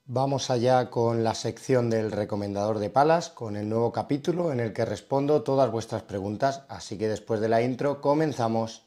Vamos allá con la sección del recomendador de palas, con el nuevo capítulo en el que respondo todas vuestras preguntas, así que después de la intro comenzamos.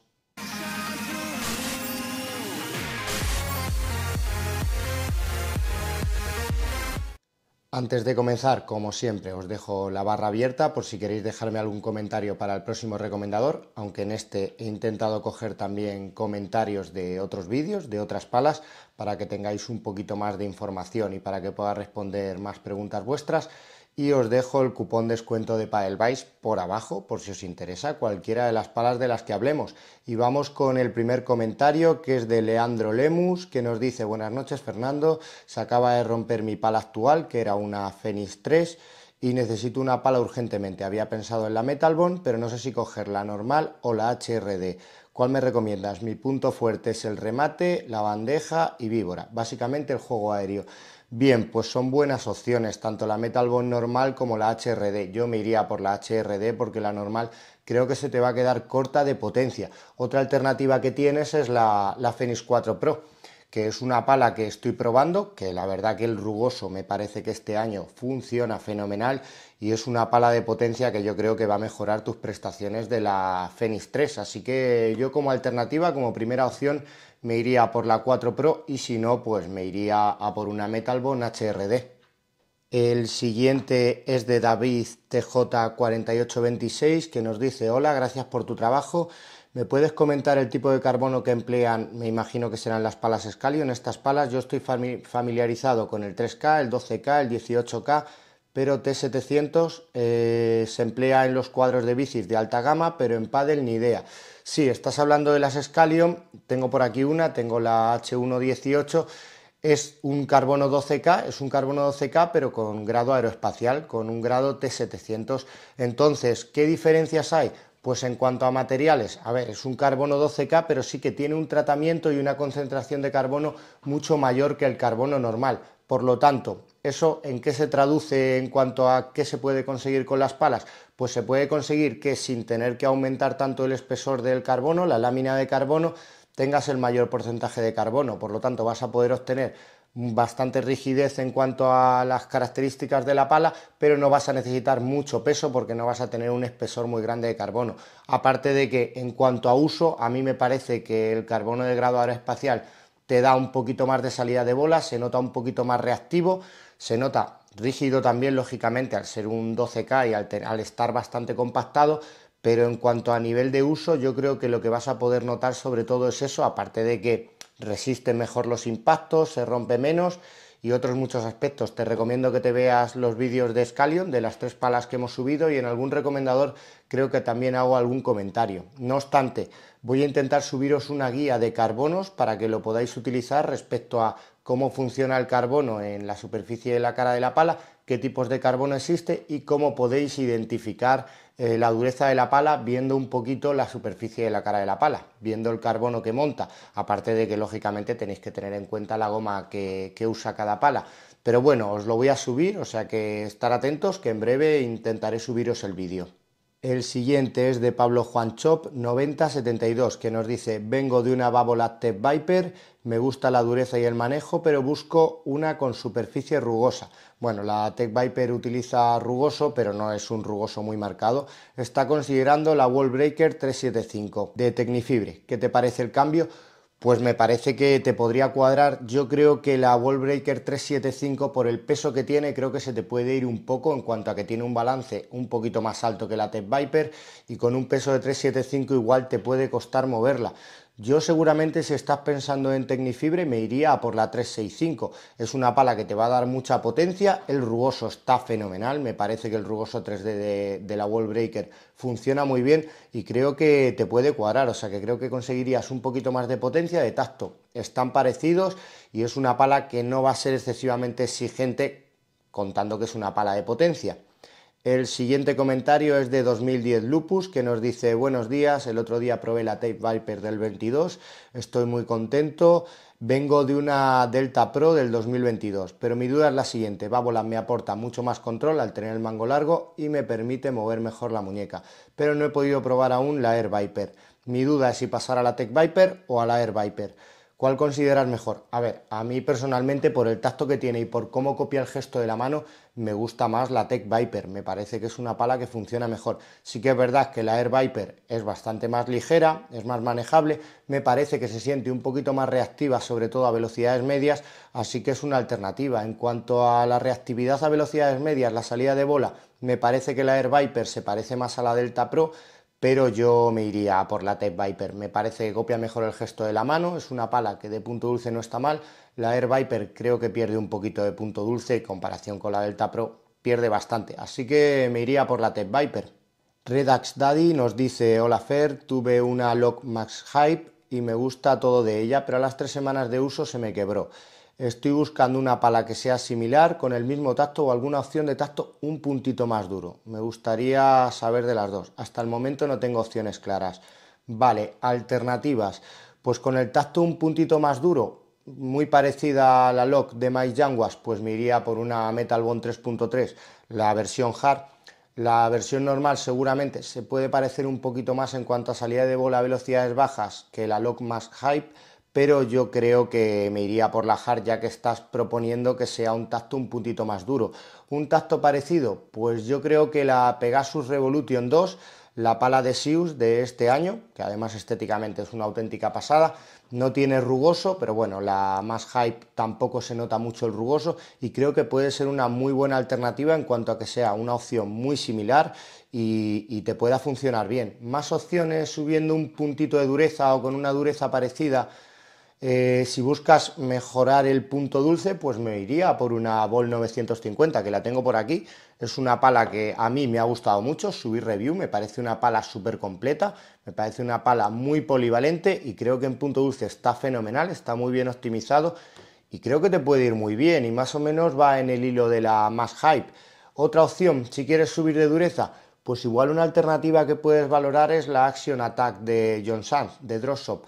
Antes de comenzar, como siempre, os dejo la barra abierta por si queréis dejarme algún comentario para el próximo recomendador, aunque en este he intentado coger también comentarios de otros vídeos, de otras palas, para que tengáis un poquito más de información y para que pueda responder más preguntas vuestras. Y os dejo el cupón descuento de Padelbase por abajo, por si os interesa cualquiera de las palas de las que hablemos. Y vamos con el primer comentario, que es de Leandro Lemus, que nos dice: buenas noches, Fernando, se acaba de romper mi pala actual, que era una Fenix 3, y necesito una pala urgentemente. Había pensado en la Metal Bond, pero no sé si coger la normal o la HRD. ¿Cuál me recomiendas? Mi punto fuerte es el remate, la bandeja y víbora, básicamente el juego aéreo. Bien, pues son buenas opciones, tanto la Metal Bond normal como la HRD. Yo me iría por la HRD porque la normal creo que se te va a quedar corta de potencia. Otra alternativa que tienes es la Fenix 4 Pro, que es una pala que estoy probando, que la verdad que el rugoso me parece que este año funciona fenomenal y es una pala de potencia que yo creo que va a mejorar tus prestaciones de la Fenix 3. Así que yo como alternativa, como primera opción, me iría por la 4 Pro y si no, pues me iría a por una Metal Bond HRD. El siguiente es de David TJ4826, que nos dice: hola, gracias por tu trabajo. ¿Me puedes comentar el tipo de carbono que emplean? Me imagino que serán las palas Scalion. Estas palas yo estoy familiarizado con el 3K, el 12K, el 18K, pero T700 se emplea en los cuadros de bicis de alta gama, pero en pádel ni idea. Sí, estás hablando de las Scalion, tengo por aquí una, tengo la H118, es un carbono 12K, pero con grado aeroespacial, con un grado T700. Entonces, ¿qué diferencias hay? Pues en cuanto a materiales, a ver, es un carbono 12K, pero sí que tiene un tratamiento y una concentración de carbono mucho mayor que el carbono normal. Por lo tanto, ¿eso en qué se traduce en cuanto a qué se puede conseguir con las palas? Pues se puede conseguir que sin tener que aumentar tanto el espesor del carbono, la lámina de carbono, tengas el mayor porcentaje de carbono. Por lo tanto, vas a poder obtener bastante rigidez en cuanto a las características de la pala, pero no vas a necesitar mucho peso porque no vas a tener un espesor muy grande de carbono. Aparte de que en cuanto a uso, a mí me parece que el carbono de grado aeroespacial te da un poquito más de salida de bola, se nota un poquito más reactivo, se nota rígido también, lógicamente, al ser un 12K y al estar bastante compactado, pero en cuanto a nivel de uso, yo creo que lo que vas a poder notar sobre todo es eso, aparte de que resiste mejor los impactos, se rompe menos y otros muchos aspectos. Te recomiendo que te veas los vídeos de Scalion, de las 3 palas que hemos subido, y en algún recomendador creo que también hago algún comentario. No obstante, voy a intentar subiros una guía de carbonos para que lo podáis utilizar respecto a cómo funciona el carbono en la superficie de la cara de la pala, qué tipos de carbono existe y cómo podéis identificar la dureza de la pala viendo un poquito la superficie de la cara de la pala, viendo el carbono que monta, aparte de que lógicamente tenéis que tener en cuenta la goma que usa cada pala. Pero bueno, os lo voy a subir, o sea que estar atentos, que en breve intentaré subiros el vídeo. El siguiente es de Pablo Juan Chop 9072, que nos dice: vengo de una Babolat Tech Viper, me gusta la dureza y el manejo, pero busco una con superficie rugosa. Bueno, la Tech Viper utiliza rugoso, pero no es un rugoso muy marcado. Está considerando la Wallbreaker 375 de Tecnifibre. ¿Qué te parece el cambio? Pues me parece que te podría cuadrar. Yo creo que la Wallbreaker 375, por el peso que tiene, creo que se te puede ir un poco en cuanto a que tiene un balance un poquito más alto que la Tech Viper, y con un peso de 375 igual te puede costar moverla. Yo seguramente, si estás pensando en Tecnifibre, me iría a por la 365. Es una pala que te va a dar mucha potencia, el rugoso está fenomenal, me parece que el rugoso 3D de la Wallbreaker funciona muy bien y creo que te puede cuadrar, o sea que creo que conseguirías un poquito más de potencia, de tacto. Están parecidos y es una pala que no va a ser excesivamente exigente, contando que es una pala de potencia. El siguiente comentario es de 2010 Lupus, que nos dice: buenos días, el otro día probé la Tech Viper del 22, estoy muy contento, vengo de una Delta Pro del 2022, pero mi duda es la siguiente: Babolat me aporta mucho más control al tener el mango largo y me permite mover mejor la muñeca, pero no he podido probar aún la Air Viper. Mi duda es si pasar a la Tech Viper o a la Air Viper. ¿Cuál consideras mejor? A ver, a mí personalmente por el tacto que tiene y por cómo copia el gesto de la mano, me gusta más la Tech Viper, me parece que es una pala que funciona mejor. Sí que es verdad que la Air Viper es bastante más ligera, es más manejable, me parece que se siente un poquito más reactiva, sobre todo a velocidades medias, así que es una alternativa. En cuanto a la reactividad a velocidades medias, la salida de bola, me parece que la Air Viper se parece más a la Delta Pro, pero yo me iría por la Tech Viper. Me parece que copia mejor el gesto de la mano, es una pala que de punto dulce no está mal. La Air Viper creo que pierde un poquito de punto dulce en comparación con la Delta Pro, pierde bastante, así que me iría por la Tech Viper. Redax Daddy nos dice: hola Fer, tuve una Lock Max Hype y me gusta todo de ella, pero a las 3 semanas de uso se me quebró. Estoy buscando una pala que sea similar, con el mismo tacto o alguna opción de tacto un puntito más duro. Me gustaría saber de las dos. Hasta el momento no tengo opciones claras. Vale, alternativas. Pues con el tacto un puntito más duro, muy parecida a la Lock de Mike Yanguas, pues me iría por una Metal Bond 3.3, la versión hard. La versión normal seguramente se puede parecer un poquito más en cuanto a salida de bola a velocidades bajas que la Lock Max Hype, pero yo creo que me iría por la hard, ya que estás proponiendo que sea un tacto un puntito más duro. ¿Un tacto parecido? Pues yo creo que la Pegasus Revolution 2, la pala de Sius de este año, que además estéticamente es una auténtica pasada, no tiene rugoso, pero bueno, la más hype tampoco se nota mucho el rugoso y creo que puede ser una muy buena alternativa en cuanto a que sea una opción muy similar y te pueda funcionar bien. Más opciones subiendo un puntito de dureza o con una dureza parecida. Si buscas mejorar el punto dulce, pues me iría por una Ball 950, que la tengo por aquí. Es una pala que a mí me ha gustado mucho, subí review, me parece una pala súper completa, me parece una pala muy polivalente y creo que en punto dulce está fenomenal, está muy bien optimizado y creo que te puede ir muy bien y más o menos va en el hilo de la más hype. Otra opción, si quieres subir de dureza, pues igual una alternativa que puedes valorar es la Action Attack de John Sanz, de Drop Shop.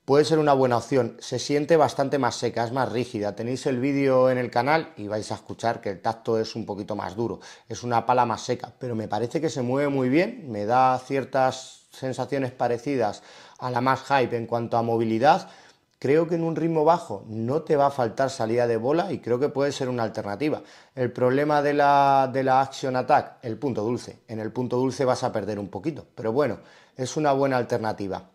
Puede ser una buena opción, se siente bastante más seca, es más rígida. Tenéis el vídeo en el canal y vais a escuchar que el tacto es un poquito más duro, es una pala más seca, pero me parece que se mueve muy bien, me da ciertas sensaciones parecidas a la más hype en cuanto a movilidad. Creo que en un ritmo bajo no te va a faltar salida de bola y creo que puede ser una alternativa. El problema de la Action Attack, el punto dulce. En el punto dulce vas a perder un poquito, pero bueno, es una buena alternativa.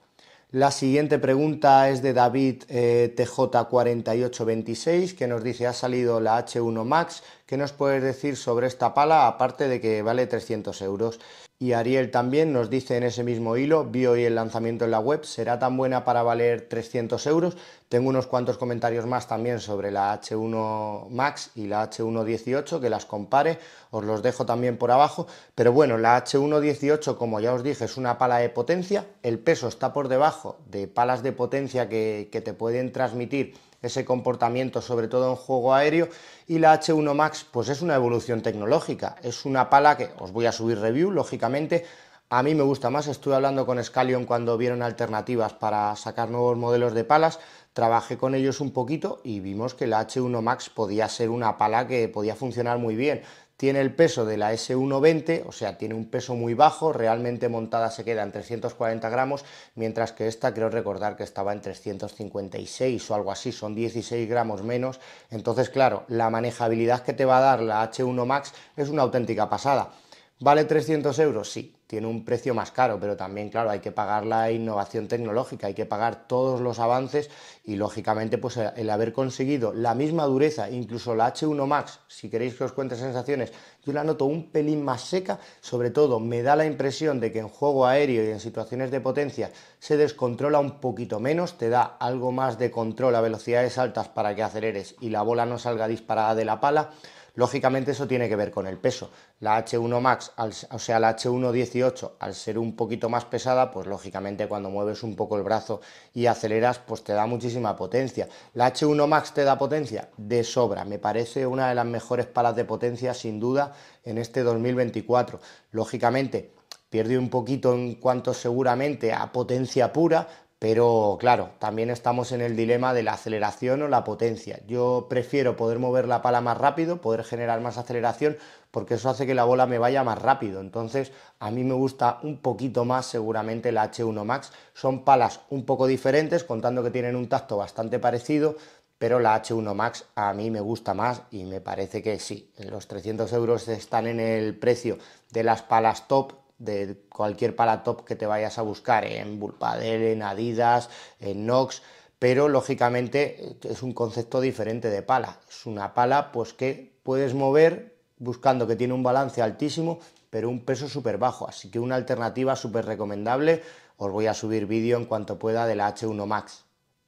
La siguiente pregunta es de David TJ4826, que nos dice: ha salido la H1 Max, ¿qué nos puedes decir sobre esta pala, aparte de que vale 300 euros? Y Ariel también nos dice en ese mismo hilo: vi hoy el lanzamiento en la web, ¿será tan buena para valer 300 euros? Tengo unos cuantos comentarios más también sobre la H1 Max y la H118, que las compare, os los dejo también por abajo, pero bueno, la H118, como ya os dije, es una pala de potencia, el peso está por debajo de palas de potencia que te pueden transmitir ese comportamiento, sobre todo en juego aéreo, y la H1 Max pues es una evolución tecnológica, es una pala que os voy a subir review, lógicamente. A mí me gusta más, estuve hablando con Scalion cuando vieron alternativas para sacar nuevos modelos de palas, trabajé con ellos un poquito y vimos que la H1 Max podía ser una pala que podía funcionar muy bien. Tiene el peso de la S120, o sea, tiene un peso muy bajo, realmente montada se queda en 340 gramos, mientras que esta creo recordar que estaba en 356 o algo así, son 16 gramos menos. Entonces, claro, la manejabilidad que te va a dar la H1 Max es una auténtica pasada. ¿Vale 300 euros? Sí, tiene un precio más caro, pero también, claro, hay que pagar la innovación tecnológica, hay que pagar todos los avances y, lógicamente, pues el haber conseguido la misma dureza, incluso la H1 Max, si queréis que os cuente sensaciones, yo la noto un pelín más seca, sobre todo me da la impresión de que en juego aéreo y en situaciones de potencia se descontrola un poquito menos, te da algo más de control a velocidades altas para que aceleres y la bola no salga disparada de la pala. Lógicamente eso tiene que ver con el peso. La H1 Max, o sea la H118, al ser un poquito más pesada, pues lógicamente cuando mueves un poco el brazo y aceleras, pues te da muchísima potencia. La H1 Max te da potencia de sobra, me parece una de las mejores palas de potencia sin duda en este 2024. Lógicamente pierde un poquito en cuanto seguramente a potencia pura, pero claro, también estamos en el dilema de la aceleración o la potencia. Yo prefiero poder mover la pala más rápido, poder generar más aceleración, porque eso hace que la bola me vaya más rápido. Entonces, a mí me gusta un poquito más seguramente la H1 Max. Son palas un poco diferentes, contando que tienen un tacto bastante parecido, pero la H1 Max a mí me gusta más y me parece que sí, los 300 euros están en el precio de las palas top, de cualquier pala top que te vayas a buscar, en Bullpadel, en Adidas, en Nox, pero lógicamente es un concepto diferente de pala. Es una pala pues que puedes mover buscando que tiene un balance altísimo, pero un peso súper bajo, así que una alternativa súper recomendable. Os voy a subir vídeo en cuanto pueda de la H1 Max.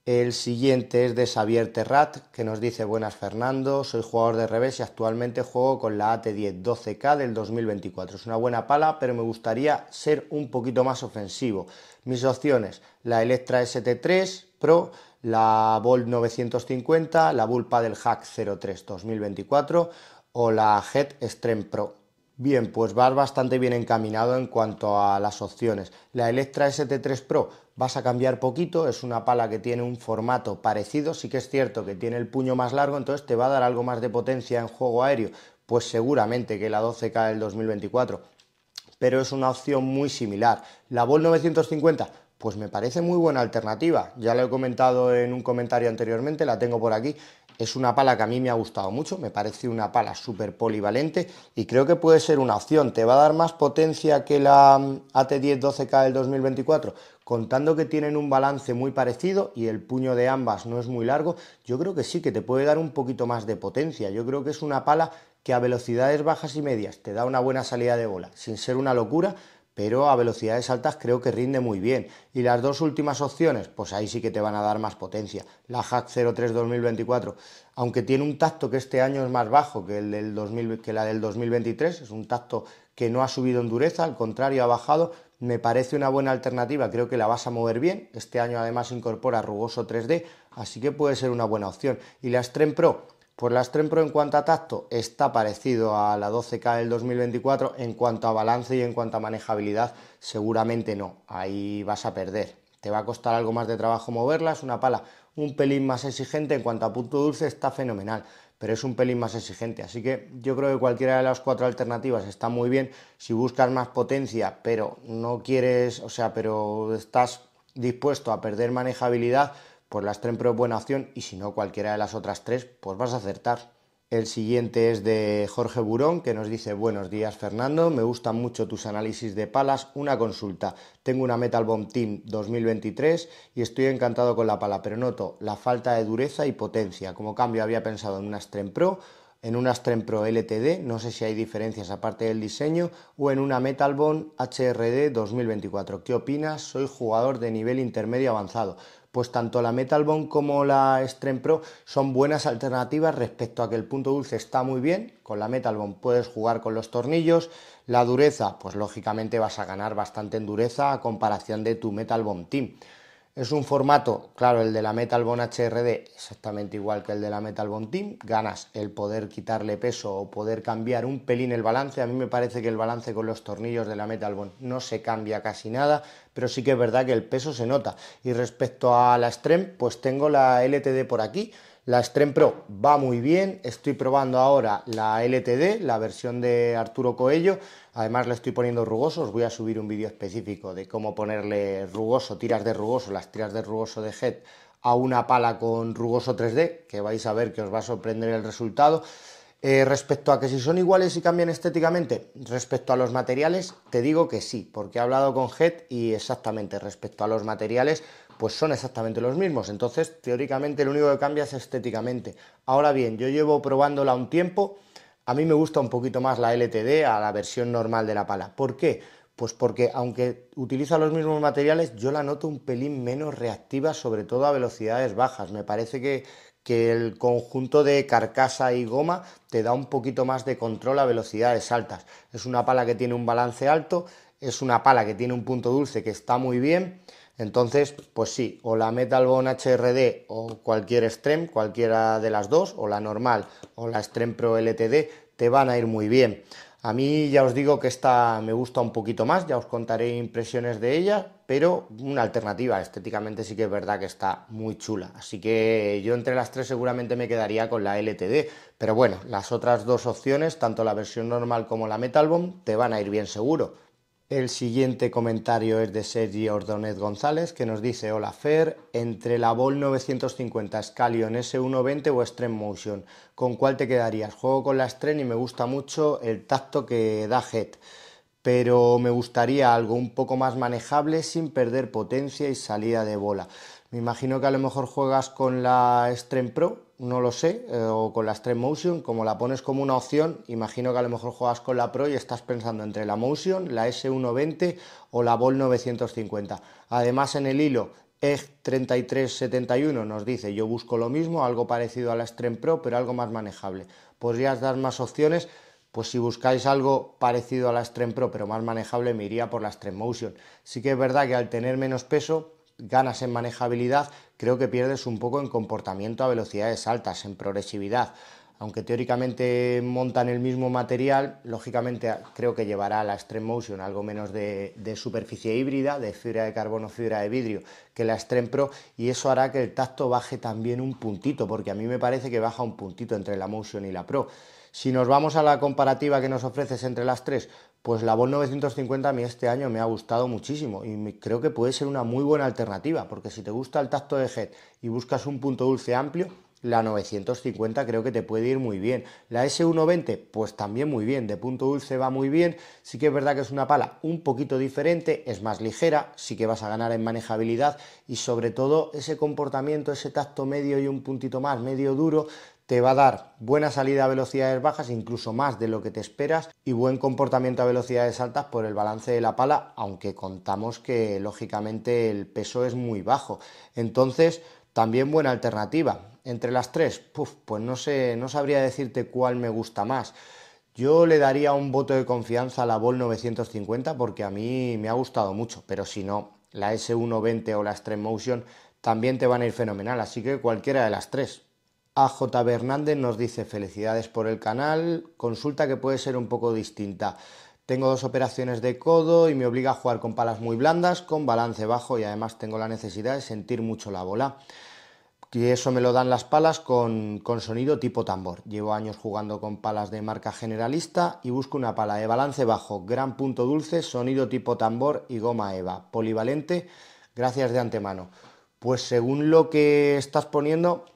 El siguiente es de Xavier Terrat, que nos dice: buenas Fernando, soy jugador de revés y actualmente juego con la AT10 12K del 2024. Es una buena pala, pero me gustaría ser un poquito más ofensivo. Mis opciones: la Electra ST3 Pro, la Volt 950, la Bull Paddle Hack 03 2024 o la Head Extreme Pro. Bien, pues vas bastante bien encaminado en cuanto a las opciones. La Electra ST3 Pro vas a cambiar poquito, es una pala que tiene un formato parecido, sí que es cierto que tiene el puño más largo, entonces te va a dar algo más de potencia en juego aéreo, pues seguramente que la 12K del 2024, pero es una opción muy similar. La Volt 950, pues me parece muy buena alternativa, ya lo he comentado en un comentario anteriormente, la tengo por aquí. Es una pala que a mí me ha gustado mucho, me parece una pala súper polivalente y creo que puede ser una opción. ¿Te va a dar más potencia que la AT10 12K del 2024? Contando que tienen un balance muy parecido y el puño de ambas no es muy largo, yo creo que sí, que te puede dar un poquito más de potencia. Yo creo que es una pala que a velocidades bajas y medias te da una buena salida de bola, sin ser una locura, pero a velocidades altas creo que rinde muy bien. Y las dos últimas opciones, pues ahí sí que te van a dar más potencia. La Hack 03 2024, aunque tiene un tacto que este año es más bajo que, que la del 2023, es un tacto que no ha subido en dureza, al contrario ha bajado, me parece una buena alternativa, creo que la vas a mover bien. Este año además incorpora rugoso 3D, así que puede ser una buena opción. Y la Extreme Pro, pues la Extreme Pro en cuanto a tacto está parecido a la 12K del 2024, en cuanto a balance y en cuanto a manejabilidad seguramente no, ahí vas a perder. Te va a costar algo más de trabajo moverla, es una pala un pelín más exigente, en cuanto a punto dulce está fenomenal, pero es un pelín más exigente, así que yo creo que cualquiera de las cuatro alternativas está muy bien. Si buscas más potencia, pero no quieres, o sea, pero estás dispuesto a perder manejabilidad, pues la Extreme Pro es buena opción y si no cualquiera de las otras tres, pues vas a acertar. El siguiente es de Jorge Burón, que nos dice: buenos días Fernando, me gustan mucho tus análisis de palas, una consulta. Tengo una Metal Bomb Team 2023 y estoy encantado con la pala, pero noto la falta de dureza y potencia. Como cambio había pensado en una Extreme Pro, en una Extreme Pro LTD, no sé si hay diferencias aparte del diseño, o en una Metal Bomb HRD 2024. ¿Qué opinas? Soy jugador de nivel intermedio avanzado. Pues tanto la Metal Bomb como la Extreme Pro son buenas alternativas respecto a que el punto dulce está muy bien. Con la Metal Bomb puedes jugar con los tornillos. La dureza, pues lógicamente vas a ganar bastante en dureza a comparación de tu Metal Bomb Team. Es un formato, claro, el de la Metal Bomb HRD exactamente igual que el de la Metal Bomb Team. Ganas el poder quitarle peso o poder cambiar un pelín el balance. A mí me parece que el balance con los tornillos de la Metal Bomb no se cambia casi nada, pero sí que es verdad que el peso se nota. Y respecto a la Extreme, pues tengo la LTD por aquí. La Extreme Pro va muy bien, estoy probando ahora la LTD, la versión de Arturo Coello, además le estoy poniendo rugoso, os voy a subir un vídeo específico de cómo ponerle rugoso, tiras de rugoso, las tiras de rugoso de Head a una pala con rugoso 3D, que vais a ver que os va a sorprender el resultado. Respecto a que si son iguales y cambian estéticamente, respecto a los materiales, te digo que sí, porque he hablado con Head y exactamente respecto a los materiales, pues son exactamente los mismos. Entonces, teóricamente, lo único que cambia es estéticamente. Ahora bien, yo llevo probándola un tiempo, a mí me gusta un poquito más la LTD a la versión normal de la pala. ¿Por qué? Pues porque aunque utiliza los mismos materiales, yo la noto un pelín menos reactiva, sobre todo a velocidades bajas. Me parece que el conjunto de carcasa y goma te da un poquito más de control a velocidades altas. Es una pala que tiene un balance alto, es una pala que tiene un punto dulce que está muy bien. Entonces, pues sí, o la Metal Bomb HRD o cualquier Extreme, cualquiera de las dos, o la normal o la Extreme Pro LTD, te van a ir muy bien. A mí ya os digo que esta me gusta un poquito más, ya os contaré impresiones de ella, pero una alternativa, estéticamente sí que es verdad que está muy chula. Así que yo entre las tres seguramente me quedaría con la LTD, pero bueno, las otras dos opciones, tanto la versión normal como la Metal Bomb, te van a ir bien seguro. El siguiente comentario es de Sergi Ordóñez González, que nos dice: hola Fer, entre la Ball 950 Scallion S120 o Extreme Motion, ¿con cuál te quedarías? Juego con la Extreme y me gusta mucho el tacto que da Head, pero me gustaría algo un poco más manejable sin perder potencia y salida de bola. Me imagino que a lo mejor juegas con la Extreme Pro, no lo sé, o con la Extreme Motion, como la pones como una opción, imagino que a lo mejor juegas con la Pro y estás pensando entre la Motion, la S120 o la Ball 950. Además, en el hilo EG3371 nos dice: yo busco lo mismo, algo parecido a la Extreme Pro, pero algo más manejable. ¿Podrías dar más opciones? Pues si buscáis algo parecido a la Extreme Pro pero más manejable, me iría por la Extreme Motion. Sí que es verdad que al tener menos peso ganas en manejabilidad, creo que pierdes un poco en comportamiento a velocidades altas, en progresividad. Aunque teóricamente montan el mismo material, lógicamente creo que llevará la Extreme Motion algo menos de superficie híbrida, de fibra de carbono, fibra de vidrio, que la Extreme Pro, y eso hará que el tacto baje también un puntito, porque a mí me parece que baja un puntito entre la Motion y la Pro. Si nos vamos a la comparativa que nos ofreces entre las tres, pues la Ball 950 a mí este año me ha gustado muchísimo y creo que puede ser una muy buena alternativa, porque si te gusta el tacto de Head y buscas un punto dulce amplio, la 950 creo que te puede ir muy bien. La S120, pues también muy bien, de punto dulce va muy bien. Sí que es verdad que es una pala un poquito diferente, es más ligera, sí que vas a ganar en manejabilidad y sobre todo ese comportamiento, ese tacto medio y un puntito más, medio duro, te va a dar buena salida a velocidades bajas, incluso más de lo que te esperas, y buen comportamiento a velocidades altas por el balance de la pala, aunque contamos que lógicamente el peso es muy bajo. Entonces, también buena alternativa. Entre las tres, pues no sé, no sabría decirte cuál me gusta más. Yo le daría un voto de confianza a la Ball 950 porque a mí me ha gustado mucho, pero si no, la S120 o la Extreme Motion también te van a ir fenomenal, así que cualquiera de las tres. AJ Hernández nos dice: felicidades por el canal, consulta que puede ser un poco distinta. Tengo dos operaciones de codo y me obliga a jugar con palas muy blandas, con balance bajo, y además tengo la necesidad de sentir mucho la bola. Y eso me lo dan las palas con sonido tipo tambor. Llevo años jugando con palas de marca generalista y busco una pala de balance bajo, gran punto dulce, sonido tipo tambor y goma EVA, polivalente. Gracias de antemano. Pues según lo que estás poniendo,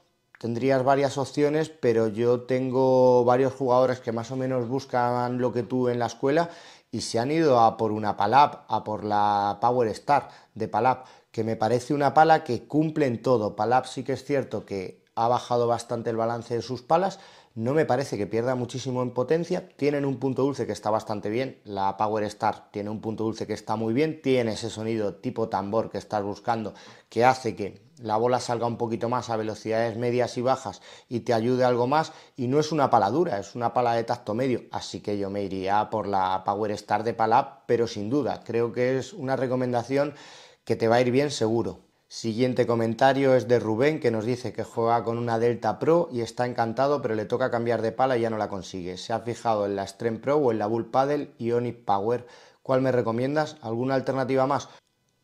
tendrías varias opciones, pero yo tengo varios jugadores que más o menos buscan lo que tú en la escuela y se han ido a por una Palab, a por la Power Star de Palab, que me parece una pala que cumple en todo. Palab sí que es cierto que ha bajado bastante el balance de sus palas, no me parece que pierda muchísimo en potencia, tienen un punto dulce que está bastante bien, la Power Star tiene un punto dulce que está muy bien, tiene ese sonido tipo tambor que estás buscando, que hace que la bola salga un poquito más a velocidades medias y bajas y te ayude algo más, y no es una pala dura, es una pala de tacto medio, así que yo me iría por la Power Star de Palab, pero sin duda, creo que es una recomendación que te va a ir bien seguro. Siguiente comentario es de Rubén, que nos dice que juega con una Delta Pro y está encantado, pero le toca cambiar de pala y ya no la consigue. Se ha fijado en la Extreme Pro o en la Bull Paddle Ionic Power. ¿Cuál me recomiendas? ¿Alguna alternativa más?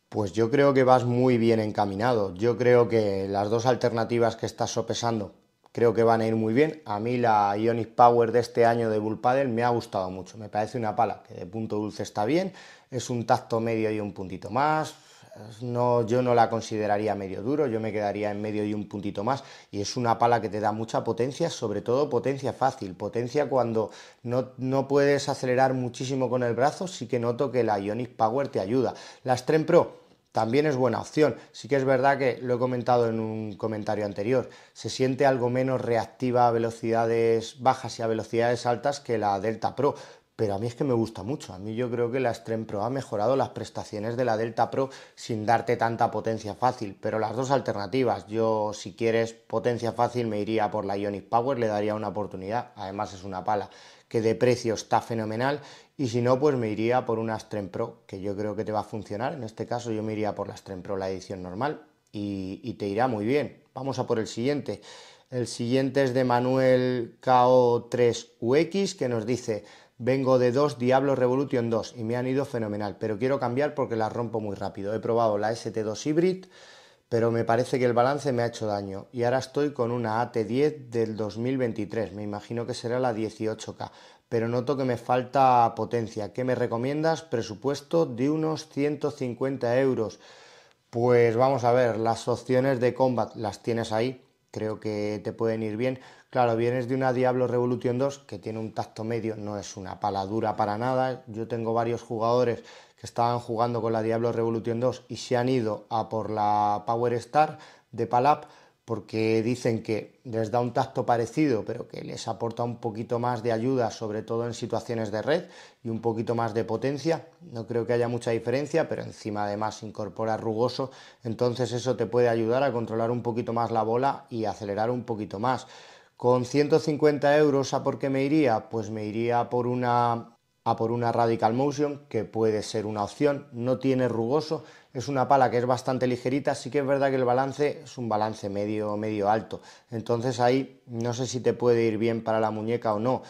Pues yo creo que vas muy bien encaminado. Yo creo que las dos alternativas que estás sopesando creo que van a ir muy bien. A mí la Ionic Power de este año de Bull Paddle me ha gustado mucho. Me parece una pala que de punto dulce está bien, es un tacto medio y un puntito más. No, yo no la consideraría medio duro, yo me quedaría en medio y un puntito más, y es una pala que te da mucha potencia, sobre todo potencia fácil, potencia cuando no puedes acelerar muchísimo con el brazo. Sí que noto que la Ionic Power te ayuda. La Extreme Pro también es buena opción. Sí que es verdad que lo he comentado en un comentario anterior, se siente algo menos reactiva a velocidades bajas y a velocidades altas que la Delta Pro, pero a mí es que me gusta mucho. A mí yo creo que la Extreme Pro ha mejorado las prestaciones de la Delta Pro sin darte tanta potencia fácil, pero las dos alternativas, yo si quieres potencia fácil me iría por la Ionic Power, le daría una oportunidad, además es una pala que de precio está fenomenal, y si no, pues me iría por una Extreme Pro, que yo creo que te va a funcionar. En este caso yo me iría por la Extreme Pro, la edición normal, y te irá muy bien. Vamos a por el siguiente. El siguiente es de Manuel KO3UX, que nos dice: vengo de dos Diablo Revolution 2 y me han ido fenomenal, pero quiero cambiar porque las rompo muy rápido. He probado la ST2 Hybrid, pero me parece que el balance me ha hecho daño y ahora estoy con una AT10 del 2023, me imagino que será la 18K, pero noto que me falta potencia. ¿Qué me recomiendas? Presupuesto de unos 150 euros. Pues vamos a ver, las opciones de combat las tienes ahí, creo que te pueden ir bien. Claro, vienes de una Diablo Revolution 2 que tiene un tacto medio, no es una pala dura para nada. Yo tengo varios jugadores que estaban jugando con la Diablo Revolution 2 y se han ido a por la Power Star de Palap porque dicen que les da un tacto parecido, pero que les aporta un poquito más de ayuda, sobre todo en situaciones de red, y un poquito más de potencia. No creo que haya mucha diferencia, pero encima además incorpora rugoso, entonces eso te puede ayudar a controlar un poquito más la bola y acelerar un poquito más. Con 150 euros, ¿a por qué me iría? Pues me iría a por una Radical Motion, que puede ser una opción. No tiene rugoso, es una pala que es bastante ligerita. Sí que es verdad que el balance es un balance medio alto, entonces ahí no sé si te puede ir bien para la muñeca o no.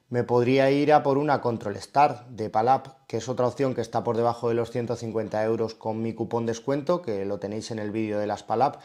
Me podría ir a por una Control Star de Palap, que es otra opción que está por debajo de los 150 euros con mi cupón descuento, que lo tenéis en el vídeo de las Palap,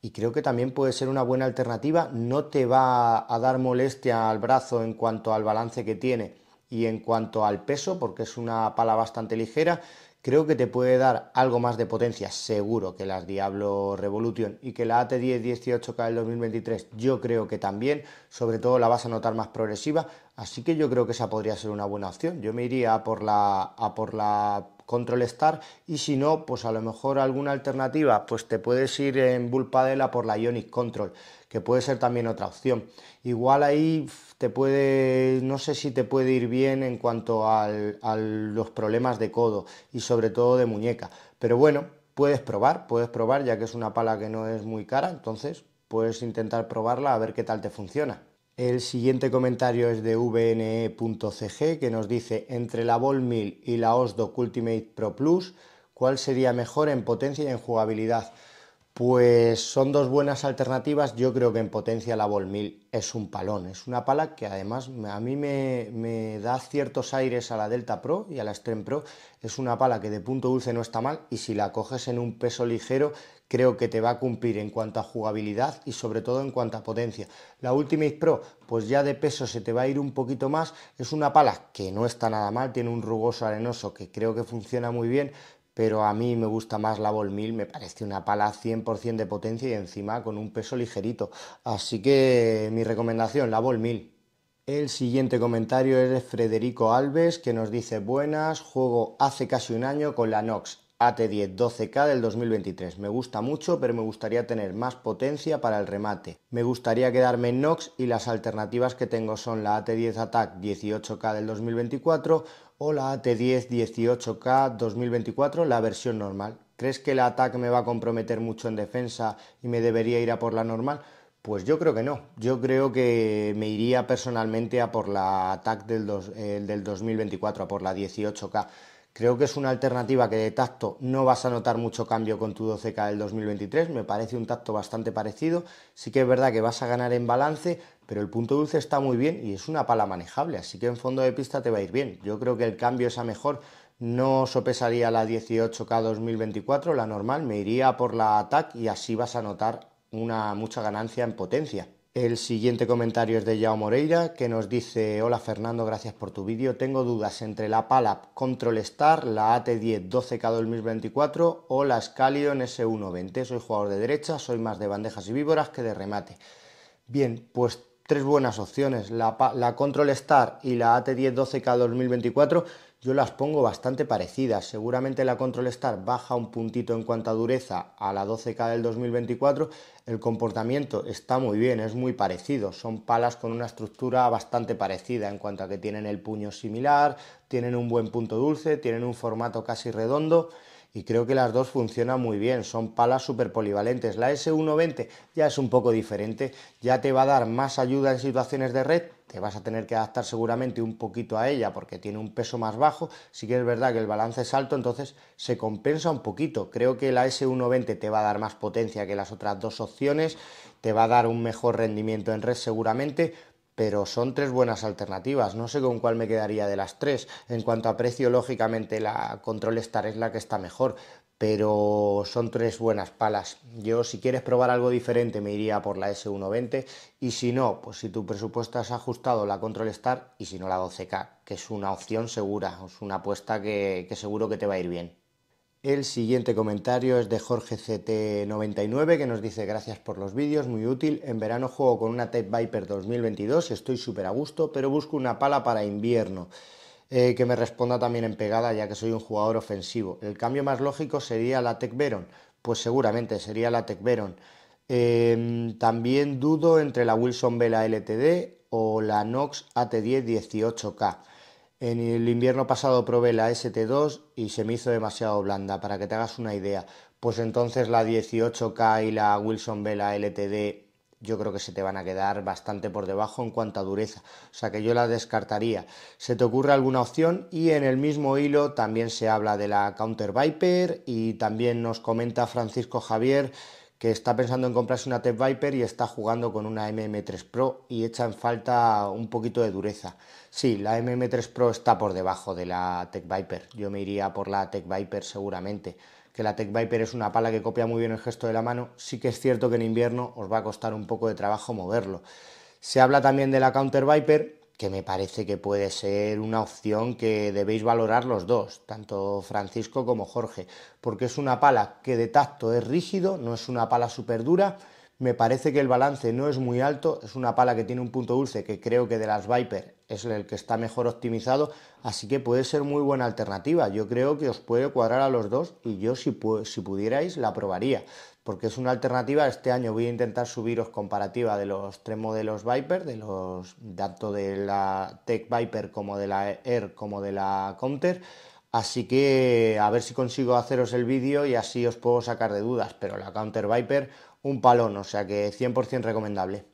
y creo que también puede ser una buena alternativa. No te va a dar molestia al brazo en cuanto al balance que tiene y en cuanto al peso, porque es una pala bastante ligera. Creo que te puede dar algo más de potencia, seguro, que las Diablo Revolution, y que la AT10 18K del 2023 yo creo que también, sobre todo la vas a notar más progresiva, así que yo creo que esa podría ser una buena opción. Yo me iría a por la Control Star, y si no, pues a lo mejor alguna alternativa, pues te puedes ir en Bull Paddle a por la Ionic Control, que puede ser también otra opción. Igual ahí te puede, no sé si te puede ir bien en cuanto a los problemas de codo y sobre todo de muñeca, pero bueno, puedes probar, ya que es una pala que no es muy cara, entonces puedes intentar probarla a ver qué tal te funciona. El siguiente comentario es de vne.cg, que nos dice: entre la Ball Mill y la Osdok Ultimate Pro Plus, ¿cuál sería mejor en potencia y en jugabilidad? Pues son dos buenas alternativas. Yo creo que en potencia la Ball Mill es un palón, es una pala que además a mí me da ciertos aires a la Delta Pro y a la Extreme Pro. Es una pala que de punto dulce no está mal, y si la coges en un peso ligero creo que te va a cumplir en cuanto a jugabilidad y sobre todo en cuanto a potencia. La Ultimate Pro, pues ya de peso se te va a ir un poquito más. Es una pala que no está nada mal, tiene un rugoso arenoso que creo que funciona muy bien, pero a mí me gusta más la Ball Mill, me parece una pala 100% de potencia y encima con un peso ligerito. Así que mi recomendación, la Ball Mill. El siguiente comentario es de Federico Alves, que nos dice: buenas, juego hace casi un año con la Nox AT10 12K del 2023. Me gusta mucho, pero me gustaría tener más potencia para el remate. Me gustaría quedarme en Nox y las alternativas que tengo son la AT10 Attack 18K del 2024 o la AT10 18K 2024, la versión normal. ¿Crees que la Attack me va a comprometer mucho en defensa y me debería ir a por la normal? Pues yo creo que no. Yo creo que me iría personalmente a por la Attack del 2024, a por la 18K. Creo que es una alternativa que de tacto no vas a notar mucho cambio con tu 12K del 2023. Me parece un tacto bastante parecido. Sí que es verdad que vas a ganar en balance, pero el punto dulce está muy bien y es una pala manejable, así que en fondo de pista te va a ir bien. Yo creo que el cambio es a mejor. No sopesaría la 18K 2024, la normal, me iría por la Attack y así vas a notar mucha ganancia en potencia. El siguiente comentario es de Yao Moreira, que nos dice: hola Fernando, gracias por tu vídeo. Tengo dudas entre la Palap Control Star, la AT10 12K 2024 o la Scalion S120. Soy jugador de derecha, soy más de bandejas y víboras que de remate. Bien, pues tres buenas opciones. La Control Star y la AT10 12K 2024 yo las pongo bastante parecidas. Seguramente la Control Star baja un puntito en cuanto a dureza a la 12K del 2024. El comportamiento está muy bien, es muy parecido. Son palas con una estructura bastante parecida en cuanto a que tienen el puño similar, tienen un buen punto dulce, tienen un formato casi redondo. Y creo que las dos funcionan muy bien, son palas súper polivalentes. La S120 ya es un poco diferente, ya te va a dar más ayuda en situaciones de red, te vas a tener que adaptar seguramente un poquito a ella porque tiene un peso más bajo. Sí que es verdad que el balance es alto, entonces se compensa un poquito. Creo que la S120 te va a dar más potencia que las otras dos opciones, te va a dar un mejor rendimiento en red seguramente, pero son tres buenas alternativas. No sé con cuál me quedaría de las tres. En cuanto a precio, lógicamente la Control Star es la que está mejor, pero son tres buenas palas. Yo, si quieres probar algo diferente, me iría por la S120, y si no, pues si tu presupuesto es ajustado, la Control Star, y si no, la 12K, que es una opción segura, es una apuesta que seguro que te va a ir bien. El siguiente comentario es de Jorge CT99, que nos dice: gracias por los vídeos, muy útil. En verano juego con una Tech Viper 2022 y estoy súper a gusto, pero busco una pala para invierno. Que me responda también en pegada, ya que soy un jugador ofensivo. El cambio más lógico sería la Tech Veron. Pues seguramente sería la Tech Veron. También dudo entre la Wilson Vela LTD o la Nox AT10 18K. En el invierno pasado probé la ST2 y se me hizo demasiado blanda, para que te hagas una idea. Pues entonces la 18K y la Wilson Vela LTD yo creo que se te van a quedar bastante por debajo en cuanto a dureza. O sea que yo la descartaría. ¿Se te ocurre alguna opción? Y en el mismo hilo también se habla de la Counter Viper, y también nos comenta Francisco Javier que está pensando en comprarse una Tech Viper y está jugando con una MM3 Pro y echa en falta un poquito de dureza. Sí, la MM3 Pro está por debajo de la Tech Viper. Yo me iría por la Tech Viper seguramente. Que la Tech Viper es una pala que copia muy bien el gesto de la mano. Sí que es cierto que en invierno os va a costar un poco de trabajo moverlo. Se habla también de la Counter Viper, que me parece que puede ser una opción que debéis valorar los dos, tanto Francisco como Jorge, porque es una pala que de tacto es rígido, no es una pala súper dura. Me parece que el balance no es muy alto, es una pala que tiene un punto dulce que creo que de las Viper es el que está mejor optimizado, así que puede ser muy buena alternativa. Yo creo que os puede cuadrar a los dos, y yo si pudierais la probaría, porque es una alternativa. Este año voy a intentar subiros comparativa de los tres modelos Viper, tanto de la Tech Viper como de la Air como de la Counter. Así que a ver si consigo haceros el vídeo y así os puedo sacar de dudas, pero la Counter Viper un palón, o sea que 100% recomendable.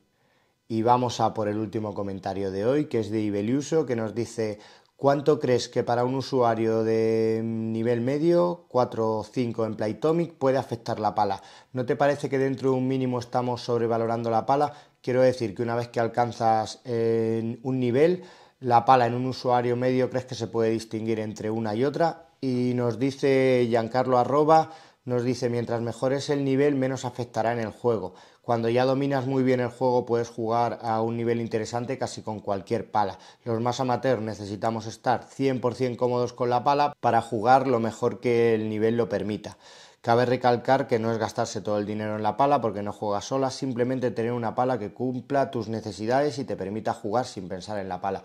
Y vamos a por el último comentario de hoy, que es de Ibeliuso, que nos dice: ¿cuánto crees que para un usuario de nivel medio, 4 o 5 en Playtomic, puede afectar la pala? ¿No te parece que dentro de un mínimo estamos sobrevalorando la pala? Quiero decir que una vez que alcanzas un nivel, la pala en un usuario medio, ¿crees que se puede distinguir entre una y otra? Y nos dice Giancarlo Arroba, nos dice: mientras mejor es el nivel, menos afectará en el juego. Cuando ya dominas muy bien el juego, puedes jugar a un nivel interesante casi con cualquier pala. Los más amateurs necesitamos estar 100% cómodos con la pala para jugar lo mejor que el nivel lo permita. Cabe recalcar que no es gastarse todo el dinero en la pala porque no juegas sola, simplemente tener una pala que cumpla tus necesidades y te permita jugar sin pensar en la pala.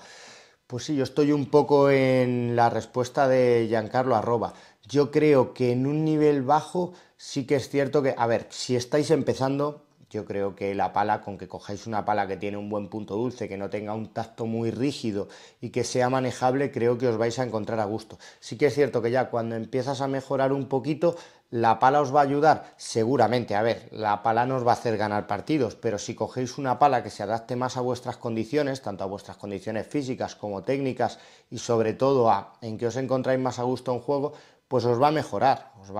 Pues sí, yo estoy un poco en la respuesta de Giancarlo Arroba. Yo creo que en un nivel bajo sí que es cierto que, a ver, si estáis empezando, yo creo que la pala, con que cojáis una pala que tiene un buen punto dulce, que no tenga un tacto muy rígido y que sea manejable, creo que os vais a encontrar a gusto. Sí que es cierto que ya cuando empiezas a mejorar un poquito, ¿la pala os va a ayudar? Seguramente. A ver, la pala no os va a hacer ganar partidos, pero si cogéis una pala que se adapte más a vuestras condiciones, tanto a vuestras condiciones físicas como técnicas, y sobre todo a en que os encontráis más a gusto en juego, pues os va a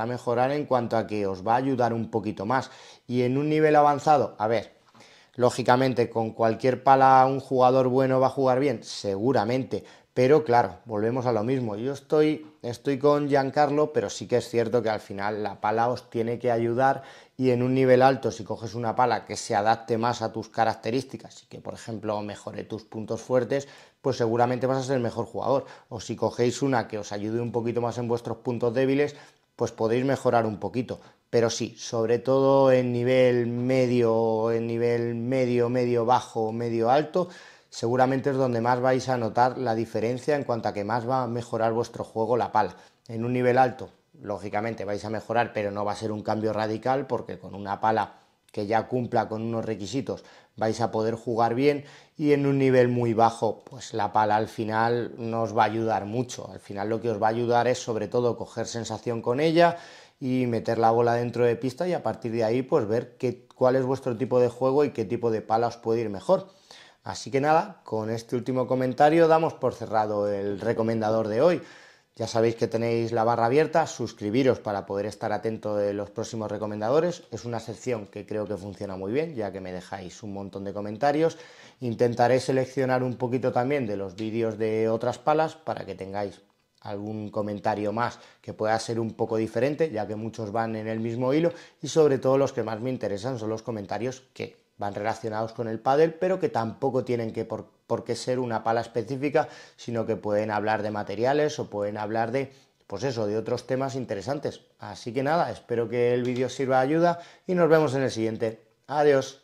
mejorar en cuanto a que os va a ayudar un poquito más. Y en un nivel avanzado, a ver, lógicamente, con cualquier pala un jugador bueno va a jugar bien, seguramente, pero claro, volvemos a lo mismo. Yo estoy con Giancarlo, pero sí que es cierto que al final la pala os tiene que ayudar, y en un nivel alto, si coges una pala que se adapte más a tus características y que, por ejemplo, mejore tus puntos fuertes, pues seguramente vas a ser el mejor jugador. O si cogéis una que os ayude un poquito más en vuestros puntos débiles, pues podéis mejorar un poquito. Pero sí, sobre todo en nivel medio, medio bajo, medio alto, seguramente es donde más vais a notar la diferencia en cuanto a que más va a mejorar vuestro juego la pala. En un nivel alto, lógicamente vais a mejorar, pero no va a ser un cambio radical, porque con una pala que ya cumpla con unos requisitos vais a poder jugar bien, y en un nivel muy bajo, pues la pala al final no os va a ayudar mucho. Al final lo que os va a ayudar es sobre todo coger sensación con ella y meter la bola dentro de pista, y a partir de ahí pues ver cuál es vuestro tipo de juego y qué tipo de pala os puede ir mejor. Así que nada, con este último comentario damos por cerrado el recomendador de hoy. Ya sabéis que tenéis la barra abierta, suscribiros para poder estar atento de los próximos recomendadores. Es una sección que creo que funciona muy bien, ya que me dejáis un montón de comentarios. Intentaré seleccionar un poquito también de los vídeos de otras palas para que tengáis algún comentario más que pueda ser un poco diferente, ya que muchos van en el mismo hilo, y sobre todo los que más me interesan son los comentarios que van relacionados con el pádel, pero que tampoco tienen que por qué ser una pala específica, sino que pueden hablar de materiales o pueden hablar de, pues eso, de otros temas interesantes. Así que nada, espero que el vídeo sirva de ayuda y nos vemos en el siguiente. Adiós.